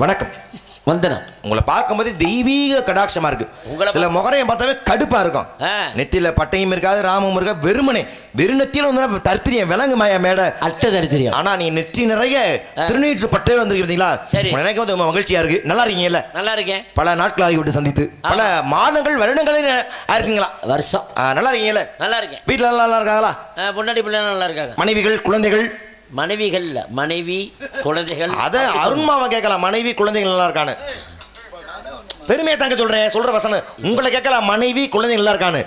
வணக்கம். வந்தனம். உங்களை பார்க்கும்போது தெய்வீக கடாட்சமா இருக்கு. சில முகரையும் பார்த்தாவே கடுப்பா இருக்கும். நெத்தியில பட்டையும் இருக்காது, ராமமும் இருக்கா, வெறுமனே வெறுநெத்தியில வந்து தரித்திரியம் விலங்கு மாய மேட அட்ட தரித்திரியம். ஆனா நீ நெற்றி நிறைய திருநீற்று பட்டே வந்திருக்கீங்களா? எனக்கு வந்து மகிழ்ச்சியா இருக்கு. நல்லா இருக்கீங்கல்ல? நல்லா இருக்கேன். பல நாட்கள் ஆகிவிட்டு சந்தித்து பல மாதங்கள் வருடங்களே இருக்கீங்களா? வருஷம். நல்லா இருக்கீங்கல்ல? நல்லா இருக்கேன். வீட்டுல நல்லா இருக்காங்களா? பொண்டாட்டி பிள்ளை நல்லா இருக்காங்க. மனைவிகள் குழந்தைகள்? மனைவிகள் மனைவி குழந்தைகள். அத அருண்மாவை கேட்கலாம். மனைவி குழந்தைகள் நல்லா இருக்கானு பெருமையா தாங்க சொல்றேன். சொல்ற வசனம் உங்களை கேட்கலாம். மனைவி குழந்தைகள் நல்லா இருக்கானு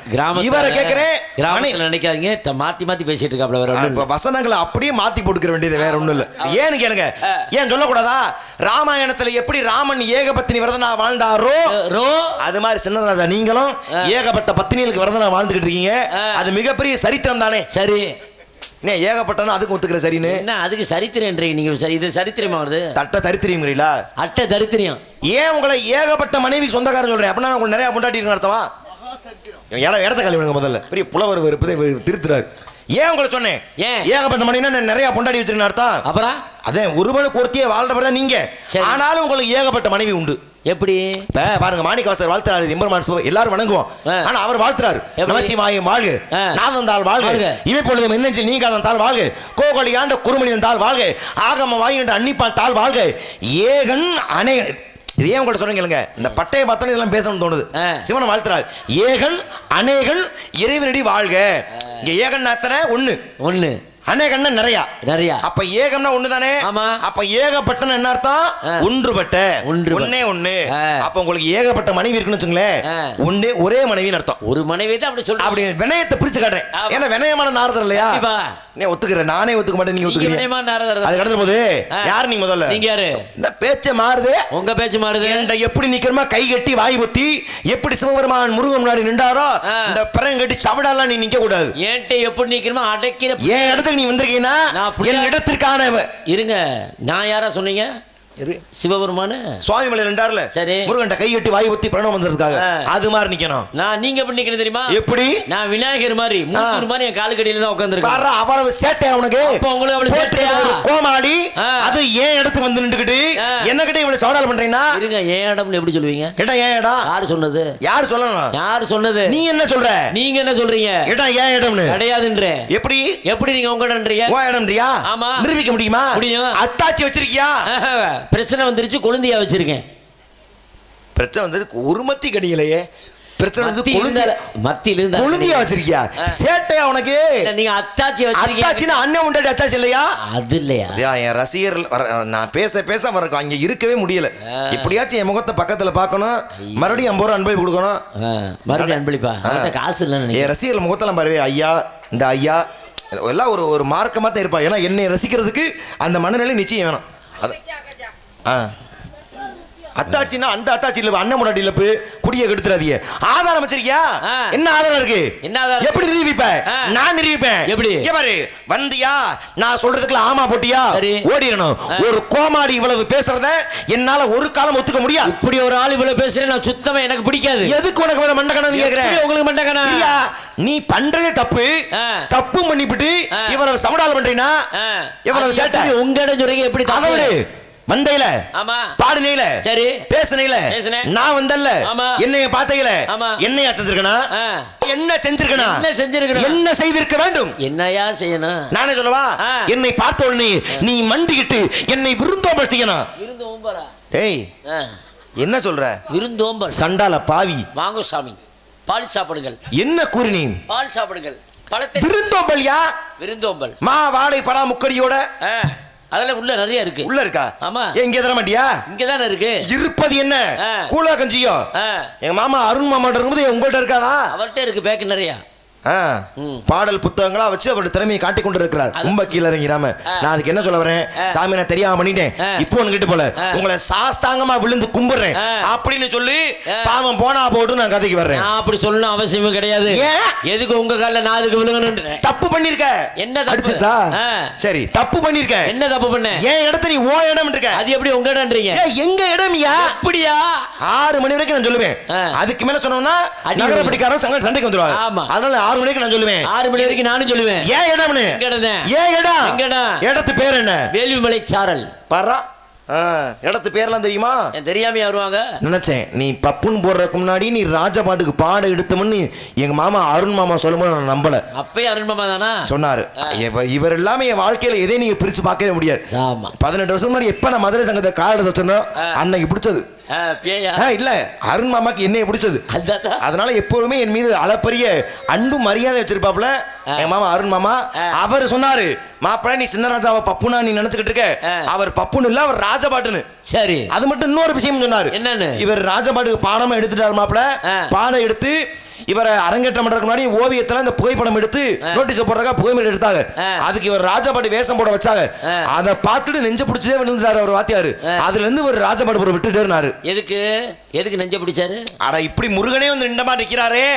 இவரை கேட்கிறேன். கிராமத்துல நினைக்காதீங்க, மாத்தி மாத்தி பேசிட்டு இருக்காப்ல. வேற வசனங்களை அப்படியே மாத்தி போட்டுக்கிற வேண்டியது, வேற ஒண்ணும் இல்ல. ஏன்னு கேளுங்க. ஏன் சொல்லக்கூடாதா? ராமாயணத்துல எப்படி ராமன் ஏகபத்தினி விரதனா வாழ்ந்தாரோ அது மாதிரி சின்னராஜா நீங்களும் ஏகப்பட்ட பத்தினிகளுக்கு விரதனா வாழ்ந்துகிட்டு இருக்கீங்க. அது மிகப்பெரிய சரித்திரம் தானே? சரி, ஏகப்பட்டனா அதுக்கு ஒத்துக்கிற சரின்னு என்ன? அதுக்கு சரித்திரம் நீங்க இது சரித்திரமா வருது? தட்ட தரித்திரியுங்களா? அட்ட தரித்திரியம். ஏன் உங்களை ஏகப்பட்ட மனைவி சொந்தக்காரன் சொல்றேன் அப்படின்னா உங்களுக்கு நிறைய பொண்டாட்டி இருக்கு அர்த்தமா? இடத்த கல்வி முதல்ல பெரிய புலவர் திருத்துறாரு. ஏன் உங்களை சொன்னேன்? ஏன் ஏகப்பட்ட மனைவினா நிறைய பொண்டாட்டி வச்சிருக்கேன் அர்த்தம். அப்புறம் அதே ஒருவனுக்கு ஒருத்தியே வாழ்றவர் தான் நீங்க. ஆனாலும் உங்களுக்கு ஏகப்பட்ட மனைவி உண்டு. எப்படி பாருங்க, மாணிக்கவாசகர் வாழ்த்துறாரு. எம்பெருமான் எல்லாரும் வணங்குவோம். ஆனா அவர் வாழ்த்துறாரு, நமசிவாயம் வாழ்க, நாதந்தாள் வாழ்க, இமைப்பொழுதும் என்னென்று நீங்காதன் தாள் வாழ்க, கோகலி ஆண்ட குறுமணியன் தாள் வாழ்க, ஆகம வாய் என்ற அன்னிப்பால் தாள் வாழ்க, ஏகன் அணை. இது ஏன் கூட சொன்னீங்க? இந்த பட்டைய பார்த்தோன்னு இதெல்லாம் பேசணும்னு தோணுது. சிவனை வாழ்த்துறாரு. ஏகன் அநேகன் இறைவனடி வாழ்க. இங்க ஏகன் அத்தனை ஒண்ணு ஒண்ணு, அநேகம்னா நிறைய நிறைய. அப்ப ஏகம்னா ஒண்ணு தானே? அப்ப ஏகப்பட்டன என்ன அர்த்தம்? ஒன்றுபட்ட, ஒண்ணே ஒண்ணு. அப்ப உங்களுக்கு ஏகப்பட்ட மனைவி இருக்குன்னு வச்சுங்களேன். ஒண்ணே ஒரே மனைவின்னு அர்த்தம். ஒரு மனைவி தான் அப்படி சொல்ற. அப்படி வினயத்தை பிரிச்சு காட்டுறேன். ஏன்னா வினயமான நாரதர் இல்லையா? ஒத்துக்கிறேன். நானே ஒத்துக்க மாட்டேன், நீங்க ஒத்துக்கிறீங்க. அது கடந்து போது யாரு நீங்க? முதல்ல நீங்க யாரு? இந்த பேச்ச மாறுது. உங்க பேச்சு மாறுது. எப்படி நிக்கிறமா கை கட்டி வாய் பொத்தி எப்படி சிவபெருமான் முருகன் முன்னாடி நின்றாரோ இந்த பிறகு கட்டி சவடாலாம் நீ நிக்க கூடாது. ஏன்ட்ட எப்படி நிக்கிறமா அடக்கிற ஏன் இடத்துக்கு நீ வந்திருக்கீங்கன்னா என் இடத்திற்கான இருங்க. நான் யாரா சொன்னீங்க? சிவபெருமான சுவாமி மலை நின்றார்ல, சரி, முருகன் கை கட்டி வாய் ஒத்தி பிரணவம் வந்திருக்காங்க. அது மாதிரி நிக்கணும். நான் நீங்க எப்படி நிக்கணும் தெரியுமா? எப்படி? நான் விநாயகர் மாதிரி மூத்தூர் மாதிரி என் கால் கடியில தான் உட்கார்ந்திருக்கேன். பாரு அவ்வளவு சேட்டை அவனுக்கு. அப்ப உங்களுக்கு அவ்வளவு சேட்டையா? கோமாளி அது ஏன் இடத்துக்கு வந்து நின்னுக்கிட்டு என்ன கிட்ட இவ்வளவு சவடால் பண்றீங்கன்னா? இருங்க, ஏன் இடம்னு எப்படி சொல்லுவீங்க? கேட்டா ஏன் இடம்? யாரு சொன்னது? யாரு சொல்லணும்? யாரு சொன்னது? நீ என்ன சொல்ற? நீங்க என்ன சொல்றீங்க? கேட்டா ஏன் இடம்னு கிடையாதுன்ற. எப்படி எப்படி நீங்க உங்க இடம்ன்றீங்க? உங்க இடம்ன்றியா? ஆமா, நிரூபிக்க முடியுமா? முடியும். அத்தாச்சி வச்சிருக்கியா? பிரச்சனை வந்துருச்சு, கொழுந்தியா வச்சிருக்கேன். பிரச்சனை வந்து ஒரு மத்தி கடியிலையே. பிரச்சனை வந்து மத்தியில இருந்து கொழுந்தியா வச்சிருக்கியா? சேட்டையா உனக்கு? நீங்க அத்தாச்சி வச்சிருக்கீங்க. அத்தாச்சினா அண்ணன் உண்டாடி அத்தாச்சி இல்லையா? அது இல்லையா? என் ரசிகர் நான் பேச பேச வரக்கும் அங்க இருக்கவே முடியல. இப்படியாச்சும் என் முகத்தை பக்கத்துல பார்க்கணும், மறுபடியும் 50 ரூபா அன்பளிப்பு கொடுக்கணும். மறுபடியும் அன்பளிப்பா? காசு இல்லைன்னு என் ரசிகர் முகத்தெல்லாம் பாருவே. ஐயா இந்த ஐயா எல்லாம் ஒரு மார்க்கமா தான் இருப்பா. ஏன்னா என்னை ரசிக்கிறதுக்கு அந்த மனநிலை நிச்சயம் வேணும். அத்தாச்சின்னா அந்த அத்தாச்சி இல்ல, அண்ணன் முன்னாடி இல்ல, குடிய கெடுத்துறாதீங்க. ஆதாரம் வச்சிருக்கியா? என்ன ஆதாரம் இருக்கு? எப்படி நிரூபிப்ப? நான் நிரூபிப்பேன். எப்படி? பாரு, வந்தியா நான் சொல்றதுக்குள்ள ஆமா போட்டியா ஓடிடணும். ஒரு கோமாளி இவ்வளவு பேசுறத என்னால ஒரு காலம் ஒத்துக்க முடியாது. இப்படி ஒரு ஆள் இவ்வளவு பேசுறேன் நான் சுத்தமா எனக்கு பிடிக்காது. எதுக்கு உனக்கு வேற மண்டகணம் கேக்குறேன்? உங்களுக்கு மண்டகணம் இல்ல. நீ பண்றதே தப்பு. தப்பு பண்ணிவிட்டு இவ்வளவு சமடால பண்றீனா? இவ்வளவு சேட்டை உங்க இடம் சொல்றீங்க. எப்படி தவறு? வந்தையில, பாடுனையில, சரி, பேசுனையில, நான் வந்தல்ல, என்னைய பார்த்தையில, என்னையா செஞ்சிருக்கனா? என்ன செஞ்சிருக்கனா? என்ன செய்திருக்க வேண்டும்? என்னையா செய்யணும்? நானே சொல்லவா? என்னை பார்த்த உடனே நீ மண்டிக்கிட்டு என்னை விருந்தோம்பல் செய்யணும். விருந்தோம்பலா? ஏய், என்ன சொல்ற? விருந்தோம்பல் சண்டால பாவி. வாங்க சாமி, பால் சாப்பிடுங்கள். என்ன கூறினீ? பால் சாப்பிடுங்கள். பழத்தை விருந்தோம்பல். யா விருந்தோம்பல்? மா வாழை பலா முக்கடியோட அதெல்லாம் உள்ள நிறைய இருக்கு. உள்ள இருக்கா? ஆமா. இங்க தர மாட்டியா? இங்க தானே இருக்கு. இருப்பது என்ன? கூழா கஞ்சியோ? எங்க மாமா அருண் மாமாட்ட இருக்கும்போது உங்கள்ட்ட இருக்காதா? அவர்கிட்ட இருக்கு பேக்கு நிறைய. பாடல் புத்தகங்களா வச்சு அவருடைய திறமையை காட்டிக் கொண்டு இருக்கிறார். ரொம்ப கீழே இறங்கிறாம. நான் அதுக்கு என்ன சொல்ல வரேன்? சாமி நான் தெரியாம பண்ணிட்டேன், இப்போ கிட்ட போல உங்களை சாஸ்தாங்கமா விழுந்து கும்பிடுறேன் அப்படின்னு சொல்லி பாவம் போனா போட்டு நான் கதைக்கு வர்றேன். அப்படி சொல்லணும் அவசியமும் கிடையாது. எதுக்கு உங்க கால நான் அதுக்கு விழுங்கணும்? தப்பு பண்ணிருக்க. என்ன அடிச்சா? சரி, தப்பு பண்ணிருக்க. என்ன தப்பு பண்ண? ஏன் இடத்த நீ ஓ இடம் இருக்க. அது எப்படி உங்க இடம்ன்றீங்க? எங்க இடம்யா? அப்படியா? 6 மணி வரைக்கும் நான் சொல்லுவேன். அதுக்கு மேல சொன்னோம்னா நகரப்படிக்காரன் சண்டைக்கு வந்துருவாங்க. ஆமா, அதனால 6 மணிக்கு நான் சொல்லுவேன். 6 மணி வரைக்கும் நானும் சொல்லுவேன். ஏன் இடம்னு? ஏன் இடம்? இடத்து பேர் என்ன? வேள்விமலை சாரல். பாரா இடத்து பேர்லாம் தெரியுமா? தெரியாமையா வருவாங்க? நினைச்சேன் நீ பப்புன்னு போடுறதுக்கு முன்னாடி நீ ராஜபாட்டுக்கு பாடம் எடுத்தோம்னு எங்க மாமா அருண் மாமா சொல்லும்போது நான் நம்பல. அப்பயே அருண் மாமா தானா சொன்னாரு. இவர் எல்லாமே என் வாழ்க்கையில எதையும் நீங்க பிரிச்சு பார்க்கவே முடியாது. ஆமா. 18 வருஷம் முன்னாடி எப்ப நான் மதுரை சங்கத்தை கால் எடுத்து வச்சனோ அன்னைக்கு பிடிச்சது. இல்ல அருண் மாமாக்கு என்னைய பிடிச்சது. அதனால எப்போதுமே என் மீது அளப்பரிய அன்பு மரியாதை வச்சிருப்பாப்ல என் மாமா அருண் மாமா. அவர் சொன்னாரு, மாப்பிள்ள நீ சின்னராஜாவை பப்புனா நீ நினைச்சுக்கிட்டு இருக்க, அவர் பப்புன்னு இல்ல அவர் ராஜபாட்டுன்னு. சரி. அது மட்டும் இன்னொரு விஷயம் சொன்னாரு. என்னன்னு? இவர் ராஜபாட்டுக்கு பாடமா எடுத்துட்டாரு மாப்பிள்ள. பாடம் எடுத்து இவரை அரங்கேற்றம் பண்றதுக்கு முன்னாடி ஓவியத்துல இந்த புகைப்படம் எடுத்து நோட்டீஸ் போடுறதுக்காக புகைப்படம் எடுத்தாங்க. அதுக்கு இவர் ராஜபாட்டு வேஷம் போட வச்சாங்க. அதை பார்த்துட்டு நெஞ்ச பிடிச்சதே விழுந்தாரு அவர் வாத்தியாரு. அதுல இருந்து ஒரு ராஜபாட்டு போட விட்டுட்டாரு. எதுக்கு நெஞ்ச பிடிச்சாரு? அட இப்படி முருகனே வந்து நின்றமா நிக்கிறாரே,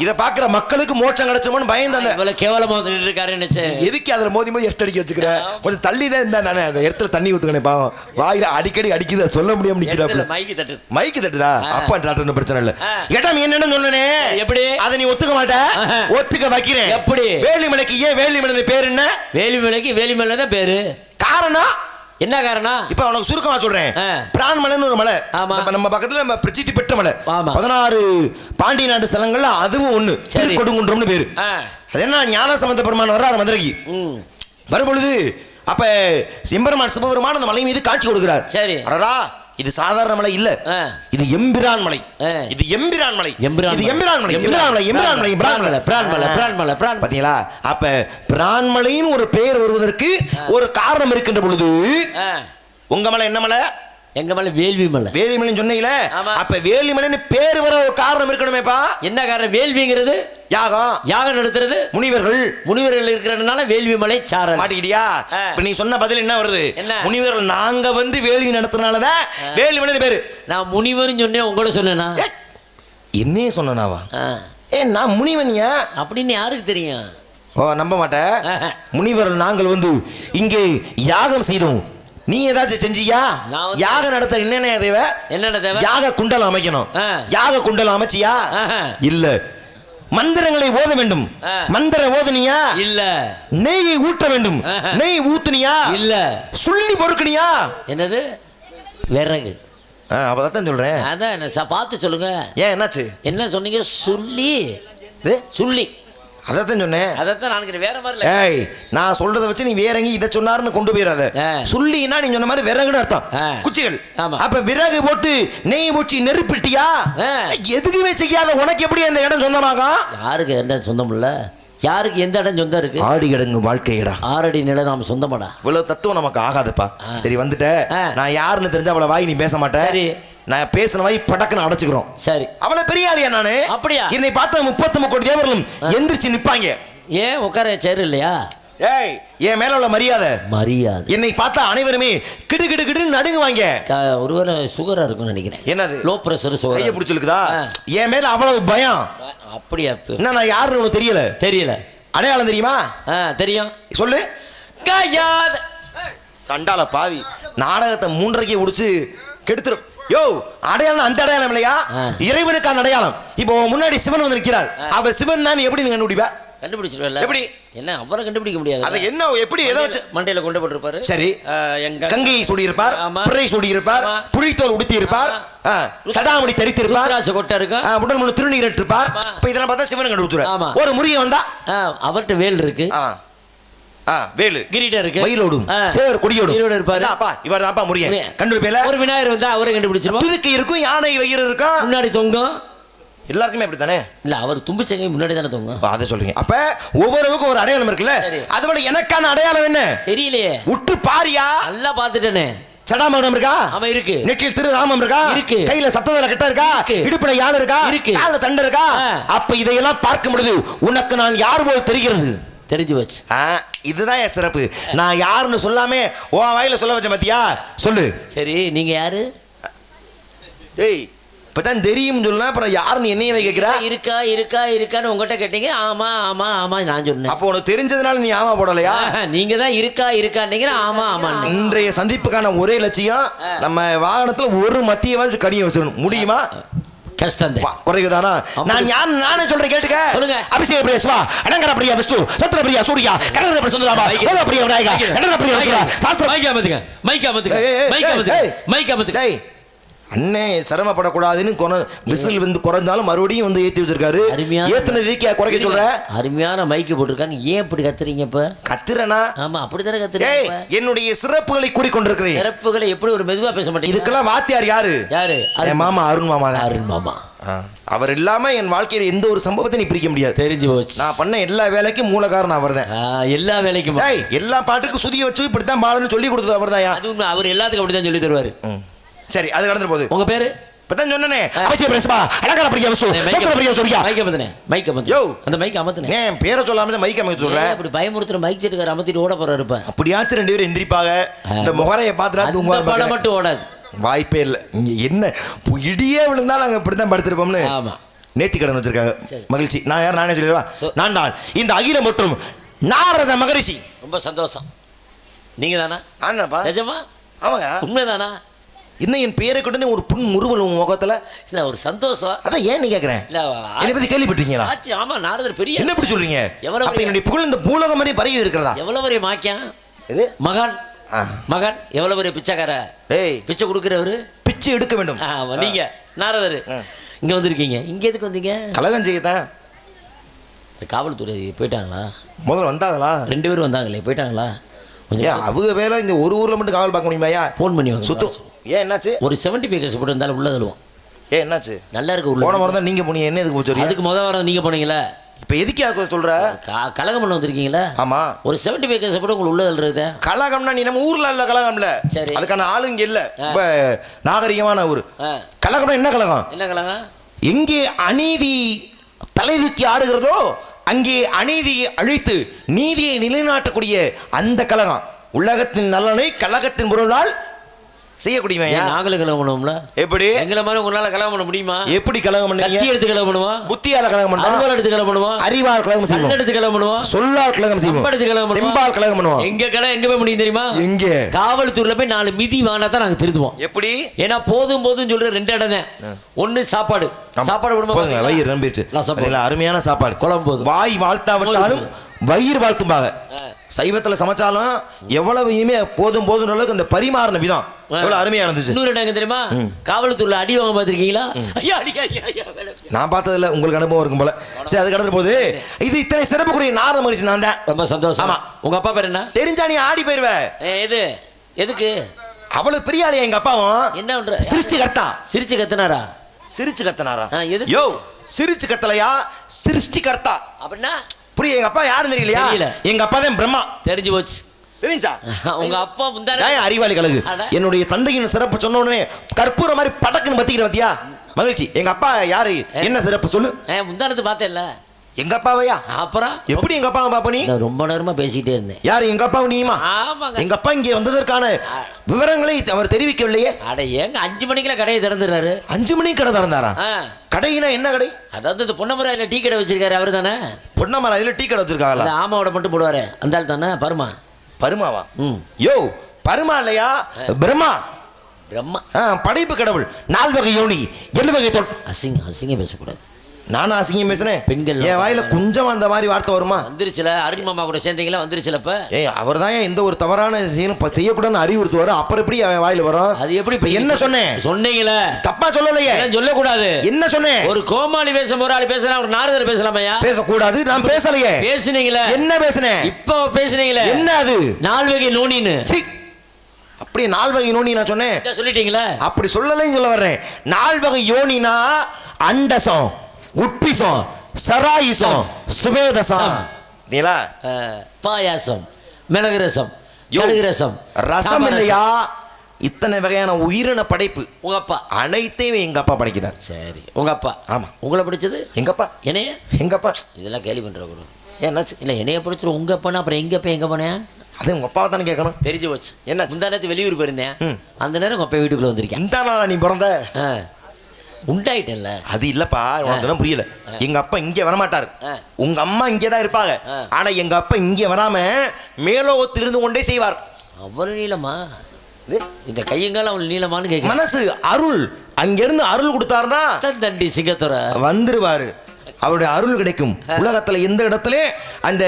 இத பாக்குற மக்களுக்கு மோட்சம் கிடைச்சுமோன்னு பயந்தாங்க. இவ்வளவு கேவலமா நின்று இருக்காரு நினைச்சேன். எதுக்கு அதுல மோதி மோதி எர்த் அடிக்க வச்சுக்கிறேன்? கொஞ்சம் தள்ளி தான் இருந்தா நானே அந்த இடத்துல தண்ணி ஊத்துக்கணே. பாவம் வாயில அடிக்கடி அடிக்குது, சொல்ல முடியாம நிக்கிறாப்ல. மைக்கு தட்டுதா? அப்பா தட்டுன பிரச்சனை இல்ல. கேட்டா நீ என்னன்னு சொன்னனே, எப்படி அதை நீ ஒத்துக்க மாட்ட? ஒத்துக்க வைக்கிறேன். எப்படி? வேலிமலைக்கு ஏன் வேலிமலை பேர் என்ன? வேலிமலைக்கு வேலிமலை தான் பேரு. காரணம் என்ன காரணம்? இப்ப உனக்கு சுருக்கமா சொல்றேன். பிரான்மலைன்னு ஒரு மலை நம்ம பக்கத்துல, நம்ம பிரசித்தி பெற்ற மலை. 16 பாண்டிய நாட்டு ஸ்தலங்கள்ல அதுவும் ஒண்ணு. திருக்கொடுங்குன்றம்னு பேரு. அது என்ன, ஞான சம்பந்த பெருமான் வர்றாரு மதுரைக்கு. வரும்பொழுது அப்ப சிம்பெருமான் சிவபெருமான் அந்த மலை மீது காட்சி கொடுக்கிறார். சரி. அடடா, இது சாதாரண மலை இல்ல, இது எம்பிரான் மலை. இது எம்பிரான் மலை. இது எம்பிரான் மலை. எம்பிரான் மலை. எம்பிரான் மலை. பிரான்மலை. பாத்தீங்களா? அப்ப பிரான்மலையின் ஒரு பெயர் வருவதற்கு ஒரு காரணம் இருக்கின்ற பொழுது, உங்க மலை என்ன மலை? எங்க மலை வேள்விமலை. வேள்விமலைன்னு சொன்னீங்களே, அப்ப வேள்விமலைன்னு பேர் வர ஒரு காரணம் இருக்கணுமேப்பா. என்ன காரணம்? வேள்விங்கிறது யாகம் நடத்துறது. முனிவர்கள் இருக்கிறதுனால வேள்விமலை சாரல். மாட்டிக்கிட்டியா? இப்ப நீ சொன்ன பதில் என்ன வருது? முனிவர்கள் நாங்க வந்து வேள்வி நடத்துறதுனாலதான் வேள்விமலை பேரு. நான் முனிவர்னு சொன்னேன், உங்களோட சொன்னேனா? என்னையே சொன்னாவா? நான் முனிவனியா அப்படின்னு யாருக்கு தெரியும்? ஓ, நம்ப மாட்டேன். முனிவர்கள் நாங்கள் வந்து இங்கே யாகம் செய்தோம். நீ ஏதாச்சும் செஞ்சியா? யாக நடத்த என்னென்ன தேவை? என்னென்ன தேவை? யாக குண்டலம் அமைக்கணும். யாக குண்டலம் அமைச்சியா? இல்ல. மந்திரங்களை ஓத வேண்டும். மந்திர ஓதுனியா? இல்ல. நெய்யை ஊட்ட வேண்டும். நெய் ஊத்துனியா? இல்ல. சுள்ளி பொறுக்கணியா? என்னது? விறகு. அப்பதான் சொல்றேன். அதான் பார்த்து சொல்லுங்க. ஏன் என்னாச்சு? என்ன சொன்னீங்க? சுள்ளி. சுள்ளி. அதான் சொன்னேன். அதான் நான் வேற மாதிரி. ஏய், நான் சொல்றத வச்சு நீ வேற எங்க இதை சொன்னாருன்னு கொண்டு போயிடாத. சொல்லினா நீ சொன்ன மாதிரி விறகுன்னு அர்த்தம். குச்சிகள். அப்ப விறகு போட்டு நெய் மூச்சி நெருப்பிட்டியா? எதுக்குமே செய்யாத உனக்கு எப்படி அந்த இடம் சொந்தமாகும்? யாருக்கு எந்த சொந்தம் இல்ல? யாருக்கு எந்த இடம் சொந்தம் இருக்கு? ஆடி கிடங்கு வாழ்க்கையடா. 6 அடி நிலம் நாம சொந்தமாடா. இவ்வளவு தத்துவம் நமக்கு ஆகாதுப்பா. சரி, வந்துட்ட. நான் யாருன்னு தெரிஞ்சா அவளை வாய் நீ பேச மாட்டேன். சரி, நான் பேசின வாய் படக்குன்னு அடைச்சுக்கிறோம். சரி. அவளை பெரிய ஆளியா நானு? அப்படியா? என்னை பார்த்த 33 கோடி தேவர்களும் எந்திரிச்சு நிப்பாங்க. ஏன் உட்கார சேர் இல்லையா? ஏய், என் மேல உள்ள மரியாதை என்னை பார்த்தா அனைவருமே கிடு கிடு கிடுன்னு நடுங்குவாங்க. ஒருவேளை சுகரா இருக்கும்னு நினைக்கிறேன். என்னது? Low pressure sugar. கையை பிடிச்சிருக்குதா? என் மேல அவ்வளவு பயம். அப்படியா? என்ன, நான் யாருன்னு உனக்கு தெரியல. அடையாளம் தெரியுமா? தெரியும். சொல்லு. கையாத சண்டால பாவி, நாடகத்தை 3:30 முடிச்சு கெடுத்துரும். யோ, அடையாளம் அந்த அடையாளம் இல்லையா? இறைவனுக்கான அடையாளம். இப்போ முன்னாடி சிவன் வந்து நிற்கிறார். அவர் சிவன் தான் எப்படி நீங்க கண்டுபிடிப்பா? கண்டுபிடிச்சிருவல. எப்படி? என்ன அவரை கண்டுபிடிக்க முடியாது. அது என்ன, எப்படி எதை வச்சு மண்டையில கொண்டு போட்டிருப்பாரு? சரி, எங்க கங்கையை சூடி இருப்பார், பிறை சூடி இருப்பார், புலித்தோல் உடுத்தி இருப்பார், சடாமணி தரித்து இருப்பார், கொட்டை இருக்கு, உடல் முழு திருநீர் இருப்பார். இப்ப இதெல்லாம் பார்த்தா சிவன் கண்டுபிடிச்சிருவார். ஒரு முருகன் வந்தா அவர்கிட்ட வேல் இருக்கு. வேலு கிரீடம் இருக்கு, மயிலோடும் சேவர் கொடியோடும் இருப்பாரு. அப்பா இவர் தான்ப்பா முருகன். கண்டுபிடிப்பேல. ஒரு விநாயகர் வந்தா அவரை கண்டுபிடிச்சிருவோம். துதுக்கி இருக்கும், யானை வயிறு இருக்கும், முன்னாடி தொங்கும். எல்லாருக்குமே அப்படி தானே? இல்ல, அவர் தும்பிச்சங்க முன்னாடி தானே தொங்கும். அதை சொல்றீங்க. அப்ப ஒவ்வொருவருக்கும் ஒரு அடையாளம் இருக்குல்ல. அதுபோல எனக்கான அடையாளம் என்ன தெரியலையே. உற்று பாரியா? நல்லா பாத்துட்டேனே. சடாமரம் இருக்கா? ஆமா இருக்கு. நெற்றில் திருராமம் இருக்கா? இருக்கு. கையில சத்ததல கட்ட இருக்கா? இடுப்புல யானை இருக்கா? இருக்கு. கால்ல தண்டை இருக்கா? அப்ப இதையெல்லாம் பார்க்கும் பொழுது உனக்கு நான் யார் போல் தெரிகிறது? தெரிஞ்சு வச்சு. இதுதான் என் சிறப்பு. நான் யாருன்னு சொல்லாமே உன் வாயில சொல்ல வச்ச மத்தியா? சொல்லு. சரி, நீங்க யாரு? டேய், இப்பதான் தெரியும் சொல்லலாம், அப்புறம் யாருன்னு என்னைய கேட்கிறா? இருக்கான்னு உங்ககிட்ட கேட்டீங்க. ஆமா நான் சொன்னேன். அப்போ உனக்கு தெரிஞ்சதுனால நீ ஆமா போடலையா? நீங்க தான் இருக்கான்னீங்க. ஆமா. இன்றைய சந்திப்புக்கான ஒரே லட்சியம், நம்ம வாகனத்துல ஒரு மத்திய கடியை வச்சிடணும். முடியுமா? கஷ்டம் தான். குறைவுதானா? நானே சொல்றேன் கேட்டுக்க. சொல்லுங்க. அபிஷேக பிரியா சிவா, அலங்கார பிரியா விஷ்ணு, சத்திர பிரியா சூர்யா, கனகர பிரியா சுந்தராமா, கோத பிரியா விநாயகா, நடன பிரியா ருத்ரா, சாஸ்திர மைக் அமத்துங்க, மைக் அமத்துங்க, மைக் அமத்துங்க, மைக் அமத்துங்க. டேய் அண்ணே சிரமப்படக்கூடாதுன்னு விசில் வந்து குறைஞ்சாலும் மறுபடியும் வந்து ஏத்தி வச்சிருக்காரு. ஏத்துனதுக்கு குறைக்க சொல்ற? அருமையான மைக்கு போட்டிருக்காங்க. ஏன் இப்படி கத்துறீங்க? இப்ப கத்துறனா? ஆமா, அப்படித்தானே கத்துறீங்க. என்னுடைய சிறப்புகளை கூறிக்கொண்டிருக்கிறேன். சிறப்புகளை எப்படி ஒரு மெதுவா பேச மாட்டீங்க? இதுக்கெல்லாம் வாத்தியார் யாரு? யாரு? என் மாமா அருண் மாமா தான். அருண் மாமா. அவர் இல்லாம என் வாழ்க்கையில எந்த ஒரு சம்பவத்தை நீ பிரிக்க முடியாது. தெரிஞ்சு போச்சு. நான் பண்ண எல்லா வேலைக்கும் மூல காரணம் அவர்தான். எல்லா வேலைக்கும் எல்லா பாட்டுக்கும் சுதிய வச்சு இப்படித்தான் பாடணும்னு சொல்லி கொடுத்தது அவர்தான். அது உண்மை. அவர் எல்லாத்துக்கும் அப்படிதான் சொல்லி தருவாரு. சரி, அது கடந்து போகுது. உங்க பேரு? இப்பதான் சொன்னனே, அவசியம் பிரசபா அலங்கார பிரியா விஷ்ணு, சத்திர பிரியா சூர்யா. மைக் அமத்துனே, மைக் அமத்து. யோ, அந்த மைக் அமத்துனே. ஏன் பேரை சொல்லாம மைக் அமத்து சொல்ற? அப்படி பயமுறுத்துற மைக் செட்டுக்கார அமத்திட்டு ஓட போறாரு. இப்ப அப்படியாச்சும் ரெண்டு பேரும் எந்திரிப்பாங்க. இந்த முகரையை பார்த்துட்டா தூங்குவாங்க. படம் மட்டும் ஓடாது. வாய்ப்பே இல்லை. இங்க என்ன இடியே விழுந்தாலும் நாங்க இப்படித்தான் படுத்திருப்போம்னு. ஆமா, நேத்தி கடன் வச்சிருக்காங்க. மகிழ்ச்சி. நான் யார்? நானே சொல்லிடுவா. நான் தான் இந்த அகில மற்றும் நாரத மகரிஷி. ரொம்ப சந்தோஷம். நீங்க தானா? ஆனாப்பா. நிஜமா? ஆமாங்க. உண்மைதானா? இன்னும் என் பேரை கொண்டு ஒரு புண் முறுவல் முகத்துல இல்ல, ஒரு சந்தோஷம். அதான் ஏன் நீ கேக்குறேன்? இல்ல, என்னை பத்தி கேள்விப்பட்டீங்களா? ஆச்சு. ஆமா, நாரதர் பெரிய. என்ன இப்படி சொல்றீங்க? அப்ப என்னுடைய புகழ் இந்த பூலோகம் மாதிரி பரவி இருக்கிறதா? எவ்வளவு பெரிய மாக்கியம் இது. மகான் மகான் எவ்வளவு பெரிய பிச்சைக்கார. ஏய், பிச்சை கொடுக்கிறவரு, பிச்சை எடுக்க வேண்டும். நீங்க நாரதர் இங்க வந்திருக்கீங்க. இங்க எதுக்கு வந்தீங்க? கலகம் செய்யத்தான். காவல்துறை போயிட்டாங்களா? முதல்ல வந்தாங்களா? 2 பேரும் வந்தாங்களே, போயிட்டாங்களா? கொஞ்சம் அவங்க வேலை இந்த ஒரு ஊர்ல மட்டும் காவல் பார்க்க முடியுமாயா? ஃபோன் பண்ணி வாங்க. சுத்தம். ஏன் என்னாச்சு? ஒரு 75 கேஸ் போட்டு இருந்தாலும் உள்ள தள்ளுவோம். ஏன் என்னாச்சு? நல்லா இருக்கு. உள்ள போன வாரம் தான் நீங்க போனீங்க. என்ன எதுக்கு போச்சு? அதுக்கு முதல் வாரம் நீங்க போனீங்களா? இப்ப எதுக்கு சொல்ற? கலகம் பண்ண வந்திருக்கீங்களா? ஆமா. ஒரு 75 கேஸ் போட்டு உங்களுக்கு உள்ள தள்ளுறது. கலகம்னா நீ நம்ம ஊர்ல இல்ல கலகம்ல. சரி, அதுக்கான ஆளு இங்க இல்ல. இப்ப நாகரிகமான ஊர். கலகம்னா என்ன கலகம்? என்ன கலகம்? எங்கே அநீதி தலை தூக்கி ஆடுகிறதோ அங்கே அநீதியை அழித்து நீதியை நிலைநாட்டக்கூடிய அந்த கலகம். உலகத்தின் நலனை கலகத்தின் பொருளால் செய்யக்கூடியவன். நாங்களும் கலகம் பண்ணுவோம்ல. எப்படி? எங்களை மாதிரி உங்களால கலகம் பண்ண முடியுமா? எப்படி கலகம் பண்ணீங்க? கத்தி எடுத்து கலகம் பண்ணுவோம், புத்தியால கலகம் பண்ணுவோம், அறிவால் எடுத்து கலகம் பண்ணுவோம், அறிவால் கலகம் செய்வோம், எடுத்து கலகம் பண்ணுவோம், சொல்லால் கலகம் செய்வோம், எடுத்து கலகம் பண்ணுவோம், தெம்பால் கலகம் பண்ணுவோம். எங்க கலகம் எங்க போய் முடியும் தெரியுமா? எங்க? காவல்துறையில போய் 4 மிதி வாங்கினா தான் நாங்க திருத்துவோம். எப்படி? ஏன்னா போதும் போதும் சொல்ற 2 இடம் தான். ஒன்னு சாப்பாடு. சாப்பாடு போடும்போது வயிறு நம்பிடுச்சு. அருமையான சாப்பாடு, குழம்பு. வாய் வாழ்த்தாவிட்டாலும் வயிறு வாழ்த்தும்பாங்க. சைவத்துல சமைச்சாலும் எவ்வளவுமே போதும் போதும் அளவுக்கு அந்த பரிமாறின விதம் எவ்வளவு அருமையா இருந்துச்சு. இன்னொரு இடம் தெரியுமா? காவல்துறையில அடி வாங்க பாத்திருக்கீங்களா? நான் பார்த்ததில்ல, உங்களுக்கு அனுபவம் இருக்கும் போல. சரி, அது கடந்து போகுது. இது இத்தனை சிறப்புக்குரிய நாரத மகரிஷி நான் தான். ரொம்ப சந்தோஷம். ஆமா. உங்க அப்பா பேர் என்ன? தெரிஞ்சா நீ ஆடி போயிருவ. எது? எதுக்கு? அவ்வளவு பெரிய ஆளு எங்க அப்பாவும். என்ன பண்ற? சிரிச்சு கத்தா. சிரிச்சு கத்தனாரா? சிரிச்சு கத்தனாரா? யோ, சிரிச்சு கத்தலையா, சிருஷ்டி கர்த்தா. அப்படின்னா புரிய. எங்க அப்பா யாரும் தெரியலையா? எங்க அப்பா தான் பிரம்மா. தெரிஞ்சு போச்சு. தெரிஞ்சா? உங்க அப்பா முந்தானே அறிவாளி கலகு. என்னுடைய தந்தையின் சிறப்பு சொன்ன உடனே கற்பூர மாதிரி படக்குன்னு பத்திக்கிற பத்தியா? மகிழ்ச்சி. எங்க அப்பா யாரு, என்ன சிறப்பு சொல்லு. முந்தானத்து பார்த்தேன்ல எங்க அப்பாவையா? அப்புறம் எப்படி எங்க அப்பா பாப்ப? நீ ரொம்ப நேரமா பேசிட்டே இருந்தேன். யாரு எங்க அப்பா? நீமா? எங்க அப்பா இங்கே வந்ததற்கான விவரங்களை அவர் தெரிவிக்கவில்லையே. அட ஏங்க 5 மணிக்கெல்லாம் கடையை திறந்துறாரு? 5 மணிக்கு கடை திறந்தாரா? கடையினா என்ன கடை? அதாவது இந்த பொன்னமராயில டீ கடை வச்சிருக்காரு அவரு தானே? பொன்னமராயில டீ கடை வச்சிருக்காங்களா? ஆமாவோட மட்டும் போடுவாரு அந்த ஆள் தானே? பருமா. பருமாவா? யோ, பருமா இல்லையா, பிரம்மா. பிரம்மா படைப்பு கடவுள். 4 வகை யோனி, 7 வகை தொல். அசிங்க பேசக்கூடாது. நானும் அசிங்கம் பேசுறேன். பெண்கள் என் வாயில கொஞ்சம் அந்த மாதிரி வார்த்தை வருமா? வந்துருச்சுல. அருண் மாமா கூட சேர்ந்தீங்களா? வந்துருச்சுல. இப்ப அவர் தான் எந்த ஒரு தவறான செய்யக்கூடாதுன்னு அறிவுறுத்துவாரு. அப்புறம் எப்படி வாயில வரும்? அது எப்படி? இப்ப என்ன சொன்னேன்? சொன்னீங்களே, தப்பா சொல்லலையே. சொல்லக்கூடாது. என்ன சொன்னேன்? ஒரு கோமாளி பேசும் ஒரு ஆள் பேசுறா, ஒரு நாரதர் பேசலாமையா? பேசக்கூடாது. நான் பேசலையே. பேசுனீங்களே. என்ன பேசுனேன்? இப்போ பேசுனீங்களே. என்ன அது? 4 வகை நோனின்னு. அப்படி 4 வகை யோனி நான் சொன்னேன். சொல்லிட்டீங்களா? அப்படி சொல்லலைன்னு சொல்ல வர்றேன். 4 வகை யோனினா அண்டசம், உட்பிசம், சராயிசம், சுவேதசம். நீலா பாயாசம், மிளகு ரசம், கடுகு ரசம். ரசம் இல்லையா? இத்தனை வகையான உயிரின படைப்பு உங்க அப்பா. அனைத்தையும் எங்க அப்பா படைக்கிறார். சரி, உங்க அப்பா. ஆமா. உங்களை பிடிச்சது எங்க அப்பா. என்னைய? எங்க அப்பா. இதெல்லாம் கேள்வி பண்ற கூட என்னாச்சு? இல்ல, என்னைய பிடிச்சிரும் உங்க அப்பா. அப்புறம் எங்க அப்பா எங்க போனேன்? அது உங்க அப்பாவை தானே கேட்கணும். தெரிஞ்சு போச்சு. என்ன? முந்தா நேரத்து வெளியூர் போயிருந்தேன். அந்த நேரம் உங்க அப்பா வீட்டுக்குள்ள வந்திருக்கேன். இந்த நாளா நீ பிறந்த? உண்டாயிட்டேன்ல. அது இல்லப்பா, உனக்கு புரியல. எங்க அப்பா இங்கே வரமாட்டாரு. உங்க அம்மா இங்கே தான் இருப்பாங்க. ஆனா எங்க அப்பா இங்கே வராம மேலோகத்திலிருந்து கொண்டே செய்வார். அவ்வளவு நீளமா? இந்த கையங்கால அவள் நீளமானு கேட்க. மனசு, அருள், அங்கிருந்து அருள் கொடுத்தாருன்னா தண்டி சிங்கத்துறை வந்துருவாரு. அவருடைய அருள் கிடைக்கும். உலகத்துல எந்த இடத்துல அந்த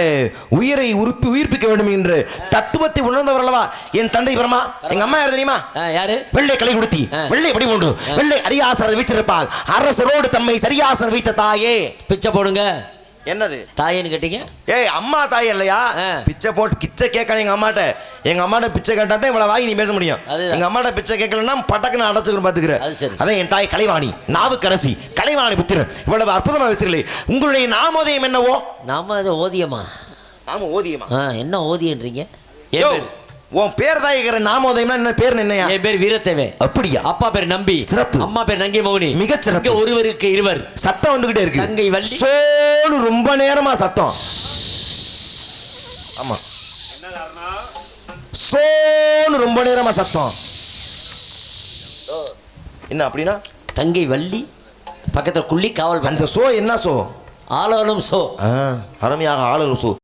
உயிரை உயிர்ப்பிக்க வேண்டும் என்று தத்துவத்தை உணர்ந்தவர் அல்லவா என் தந்தை பிரம்மா. எங்க அம்மா யாரு தெரியுமா? யாரு? வெள்ளை கலை கொடுத்தி வெள்ளை படி கொண்டு வெள்ளை அரியாசனம் வைத்திருப்பாள். அரசரோடு தம்மை சரியாசனம் வைத்த தாயே. பிச்சை போடுங்க. என்னது தாயேன்னு கேட்டீங்க? ஏய் அம்மா தாய் இல்லையா? பிச்சை போட்டு பிச்சை கேட்கணும் எங்க அம்மாட்ட. எங்க அம்மாட்ட பிச்சை கேட்டா தான் இவ்வளவு வாங்கி நீ பேச முடியும். எங்க அம்மாட்ட பிச்சை கேட்கலன்னா பட்டக்குன்னு அடைச்சுக்கணும் பாத்துக்கிறேன். அதான் என் தாய் கலைவாணி, நாவுக்கரசி, கலைவாணி புத்திரன். இவ்வளவு அற்புதமா வச்சிருக்கீங்களே. உங்களுடைய நாமோதயம் என்னவோ? நாம அது ஓதியமா? நாம ஓதியமா? என்ன ஓதியன்றீங்க? உன் பேர் தான் கேக்குற. நாமோதயம்னா என்ன? பேர் என்னையா? என் பேர் வீரத்தேவே. அப்படியா? அப்பா பேர் நம்பி. சிறப்பு. அம்மா பேர் நங்கை மௌனி. மிகச் சிறப்பு. ஒருவருக்கு இருவர். சத்தம் வந்துகிட்டே இருக்கு. தங்கை வள்ளி. சோனு ரொம்ப நேரமா சத்தம். ஆமா சோனு ரொம்ப நேரமா சத்தம். என்ன அப்படின்னா? தங்கை வள்ளி பக்கத்துல குள்ளி காவல். அந்த சோ என்ன சோ? ஆளாலும் சோ. அருமையாக ஆளாலும் சோ.